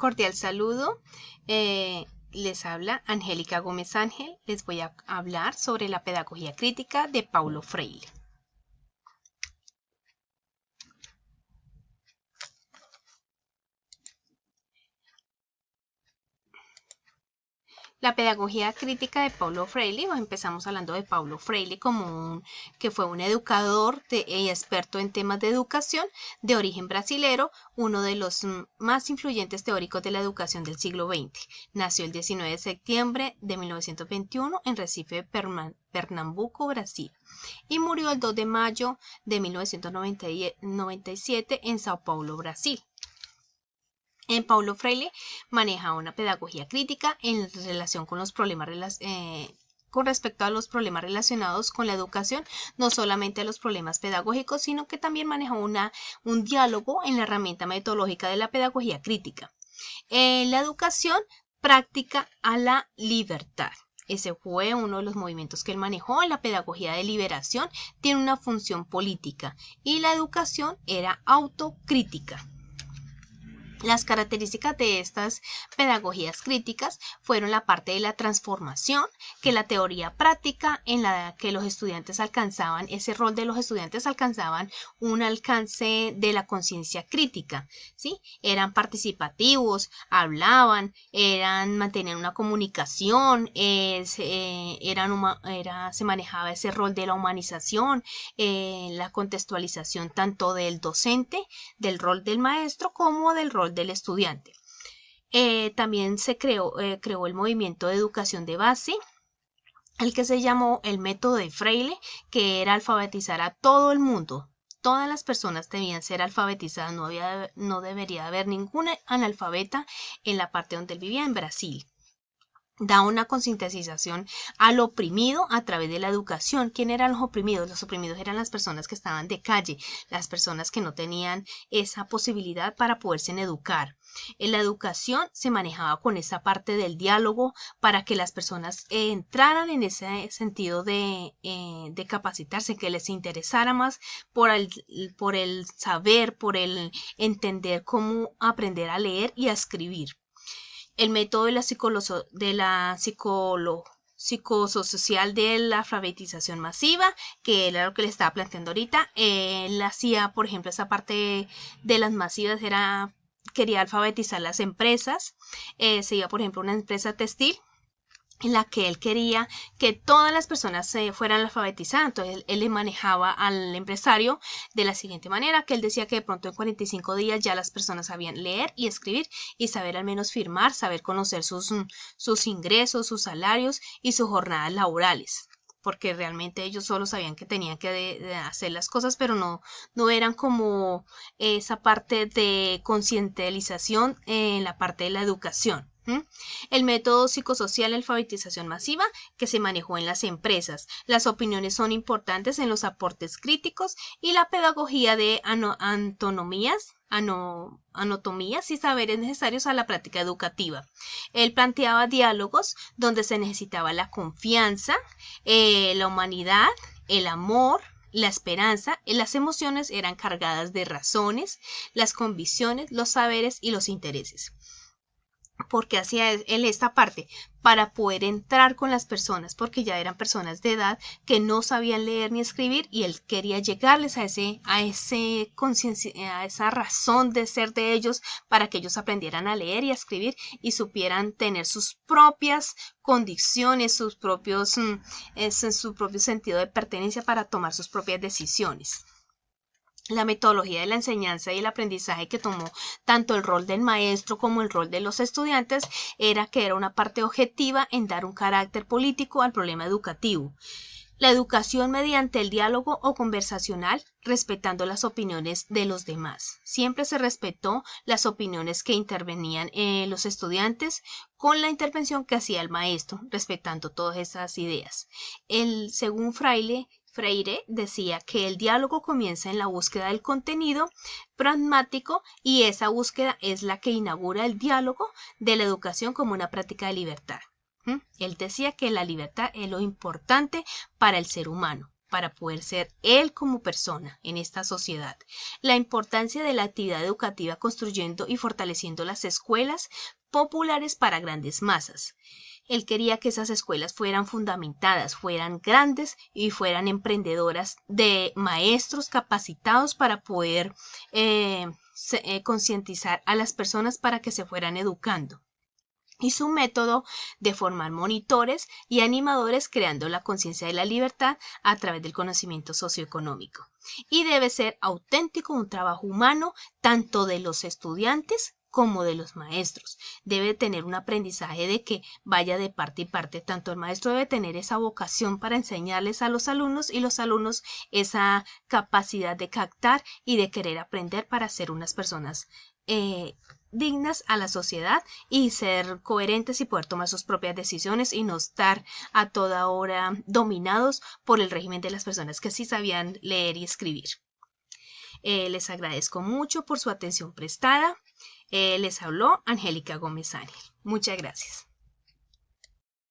Cordial saludo. Les habla Angélica Gómez Ángel. Les voy a hablar sobre la pedagogía crítica de Paulo Freire. La pedagogía crítica de Paulo Freire, empezamos hablando de Paulo Freire que fue un educador y experto en temas de educación de origen brasilero, uno de los más influyentes teóricos de la educación del siglo XX. Nació el 19 de septiembre de 1921 en Recife, Pernambuco, Brasil, y murió el 2 de mayo de 1997 en Sao Paulo, Brasil. Paulo Freire maneja una pedagogía crítica en relación con los problemas con respecto a los problemas relacionados con la educación, no solamente a los problemas pedagógicos, sino que también maneja un diálogo en la herramienta metodológica de la pedagogía crítica. La educación práctica a la libertad. Ese fue uno de los movimientos que él manejó. La pedagogía de liberación tiene una función política y la educación era autocrítica. Las características de estas pedagogías críticas fueron la parte de la transformación, que la teoría práctica en la que los estudiantes alcanzaban, ese rol de los estudiantes alcanzaban un alcance de la conciencia crítica, ¿sí? Eran participativos, hablaban, mantenían una comunicación, se manejaba ese rol de la humanización, la contextualización tanto del docente, del rol del maestro, como del rol del estudiante. También se creó el movimiento de educación de base, el que se llamó el método de Freire, que era alfabetizar a todo el mundo. Todas las personas debían ser alfabetizadas, no debería haber ningún analfabeta en la parte donde él vivía, en Brasil. Da una concientización al oprimido a través de la educación. ¿Quién eran los oprimidos? Los oprimidos eran las personas que estaban de calle, las personas que no tenían esa posibilidad para poderse educar. En la educación se manejaba con esa parte del diálogo para que las personas entraran en ese sentido de capacitarse, que les interesara más por el saber, por el entender cómo aprender a leer y a escribir. El método de la psicosocial de la alfabetización masiva, que era lo que le estaba planteando ahorita. Él hacía, por ejemplo, esa parte de las masivas, quería alfabetizar las empresas. Se iba, por ejemplo, a una empresa textil en la que él quería que todas las personas fueran alfabetizadas. Entonces él le manejaba al empresario de la siguiente manera, que él decía que de pronto en 45 días ya las personas sabían leer y escribir y saber al menos firmar, saber conocer sus ingresos, sus salarios y sus jornadas laborales, porque realmente ellos solo sabían que tenían que hacer las cosas, pero no eran como esa parte de concientización en la parte de la educación. El método psicosocial de alfabetización masiva, que se manejó en las empresas. Las opiniones son importantes en los aportes críticos, y la pedagogía de anatomías y saberes necesarios a la práctica educativa. Él planteaba diálogos donde se necesitaba la confianza, la humanidad, el amor, la esperanza. Las emociones eran cargadas de razones, las convicciones, los saberes y los intereses. Porque hacía él esta parte para poder entrar con las personas, porque ya eran personas de edad que no sabían leer ni escribir, y él quería llegarles a esa razón de ser de ellos, para que ellos aprendieran a leer y a escribir y supieran tener sus propias condiciones, su propio sentido de pertenencia para tomar sus propias decisiones. La metodología de la enseñanza y el aprendizaje que tomó tanto el rol del maestro como el rol de los estudiantes era una parte objetiva en dar un carácter político al problema educativo. La educación mediante el diálogo o conversacional, respetando las opiniones de los demás. Siempre se respetó las opiniones que intervenían los estudiantes con la intervención que hacía el maestro, respetando todas esas ideas. Según Freire decía que el diálogo comienza en la búsqueda del contenido pragmático, y esa búsqueda es la que inaugura el diálogo de la educación como una práctica de libertad. Él decía que la libertad es lo importante para el ser humano. para poder ser él como persona en esta sociedad. La importancia de la actividad educativa construyendo y fortaleciendo las escuelas populares para grandes masas. Él quería que esas escuelas fueran fundamentadas, fueran grandes y fueran emprendedoras de maestros capacitados para poder concientizar a las personas para que se fueran educando. Y su método de formar monitores y animadores creando la conciencia de la libertad a través del conocimiento socioeconómico. Y debe ser auténtico, un trabajo humano, tanto de los estudiantes como de los maestros. Debe tener un aprendizaje de que vaya de parte y parte. Tanto el maestro debe tener esa vocación para enseñarles a los alumnos y los alumnos esa capacidad de captar y de querer aprender para ser unas personas dignas a la sociedad y ser coherentes y poder tomar sus propias decisiones y no estar a toda hora dominados por el régimen de las personas que sí sabían leer y escribir. Les agradezco mucho por su atención prestada. Les habló Angélica Gómez Ángel. Muchas gracias.